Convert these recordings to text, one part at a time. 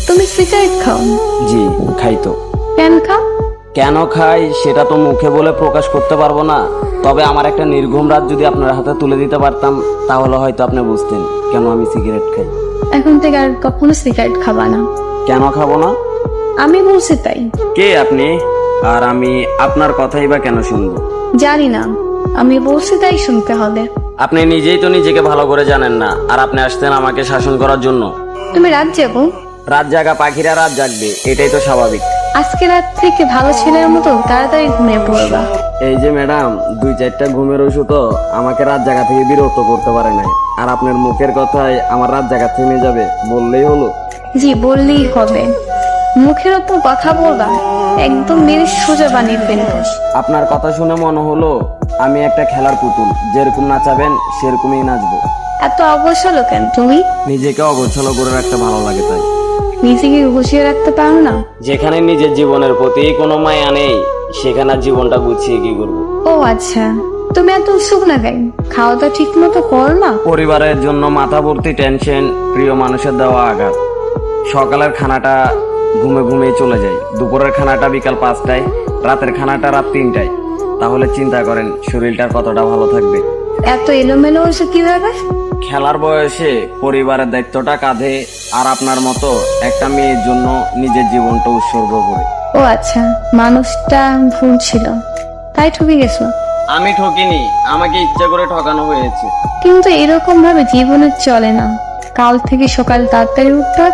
তুমি সিগারেট খাও? জি খাই তো। কেন খাও? কেন খাই সেটা তো মুখে বলে প্রকাশ করতে পারবো না, তবে আমার একটা নির্ঘুম রাত যদি আপনার হাতে তুলে দিতে পারতাম তাহলে হয়তো আপনি বুঝতেন কেন আমি সিগারেট খাই। এখন থেকে আর কখনো সিগারেট খাবা না। কেন খাবো না? আমি বলছি তাই। কে আপনি? আর আমি আপনার কথাই বা কেন শুনবো? জানি না, আমি বলছি তাই শুনতে হবে। আপনি নিজেই তো নিজেকে ভালো করে জানেন না, আর আপনি আসতেন আমাকে শাসন করার জন্য। তুমি রাত যাবো? রাত জাগা পাখিরা রাত জাগবে, এটাই তো স্বাভাবিক। আজকে রাত থেকে ভালো ছেলের মতো তাড়াতাড়ি ঘুমিয়ে পড়বা। এই যে ম্যাডাম, 2-4টা ঘুমের ওষুধও আমাকে রাত জাগা থেকে বিরক্ত করতে পারে নাই, আর আপনার মুখের কথায় আমার রাত জাগা থেমে যাবে বললেই হলো। জি বললেই হবে। মুখের ওপর কথা বলবা, একদম মেরে সোজা বানিয়ে ফেলবো। আপনার কথা শুনে মনে হলো আমি একটা খেলার পুতুল, যেরকম নাচাবেন সেরকমই নাচবো। এত অবসল কেন তুমি? নিজেকে অগোছালো করে রাখতে ভালো লাগে তাই। নিজেকে গুছিয়ে রাখতে পারো না? যেখানে নিজের জীবনের প্রতি কোনো মায়া নেই সেখানে আর জীবনটা গুছিয়ে কি করবো? ও আচ্ছা, তুমি এত উৎসুক না কেন? খাওয়া দাওয়া ঠিক মতো করো না? পরিবারের জন্য মাথা ভর্তি টেনশন, প্রিয় মানুষের দেওয়া আঘাত। সকালের খানাটা ঘুমে ঘুমিয়ে চলে যায়, দুপুরের খানাটা বিকাল 5টায়, রাতের খানাটা রাত 3টায়। তাহলে চিন্তা করেন শরীরটার কতটা ভালো থাকবে। এত এলোমেলো হয়েছে কিভাবে? খেলার বয়সে পরিবারের দায়িত্বটা কাঁধে, আর আপনার মতো একটা মেয়ের জন্য নিজের জীবনটা উৎসর্গ করে। ও আচ্ছা, মানুষটা ভুল ছিল তাই ঠকে গেছো? আমি ঠকিনি, আমাকে ইচ্ছা করে ঠকানো হয়েছে। কিন্তু এরকম ভাবে জীবনে চলে না। কাল থেকে সকাল তাড়াতাড়ি উঠবা,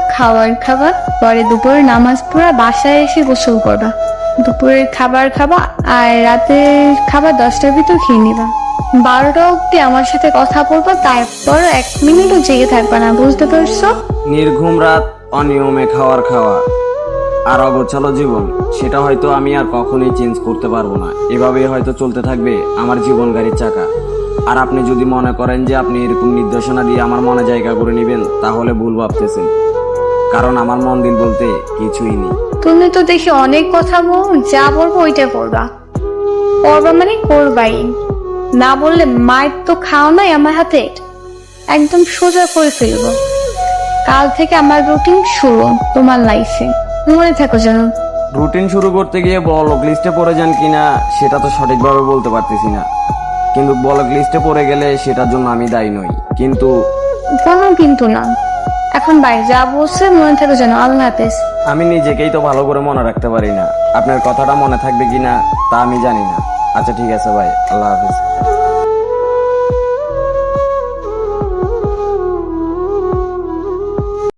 খাবার পরে দুপুরে নামাজ পড়া, বাসায় এসে গোসল করবা, দুপুরের খাবার খাবা, আর রাতের খাবার 10টার ভিতর খেয়ে নিবা। 12টা অব্দি আমার সাথে কথা বলবা, তারপর 1 মিনিটও জেগে থাকবা না, বুঝতে পারছো? নির্ঘুম রাত, অনিয়মে খাওয়া আর অগোছালো জীবন, সেটা হয়তো আমি আর কখনোই চেঞ্জ করতে পারবো না। এভাবেই হয়তো চলতে থাকবে আমার জীবন গাড়ির চাকা। আর আপনি যদি মনে করেন যে আপনি এরকম নির্দেশনা দিয়ে আমার মনে জায়গা করে নেবেন তাহলে ভুল ভাবতেছেন, কারণ আমার মন দিল বলতে কিছুই নেই। তুমি তো দেখি অনেক কথা বল, যা বলবো ওইটা করবা। করবা মানে করবাই, না বললে মায়ের তো খাও নাই আমার হাতে, একদম সোজা করে ফেলবো। কাল থেকে আমার রুটিন শুরু তোমার লাইফে, মনে থাকো যেন। রুটিন শুরু করতে গিয়ে ব্লক লিস্টে পড়ে যান কিনা সেটা তো সঠিকভাবে বলতে পারতেছি না, কিন্তু ব্লক লিস্টে পড়ে গেলে সেটার জন্য আমি দায়ী নই। কিন্তু কোনো কিন্তু না, এখন বাইরে যা বলছে মনে থাকো যেন। আল্লাহ হাফেজ। আমি নিজেকেই তো ভালো করে মনে রাখতে পারি না, আপনার কথাটা মনে থাকবে কিনা তা আমি জানি না। আচ্ছা ঠিক আছে ভাই, আল্লাহ হাফেজ।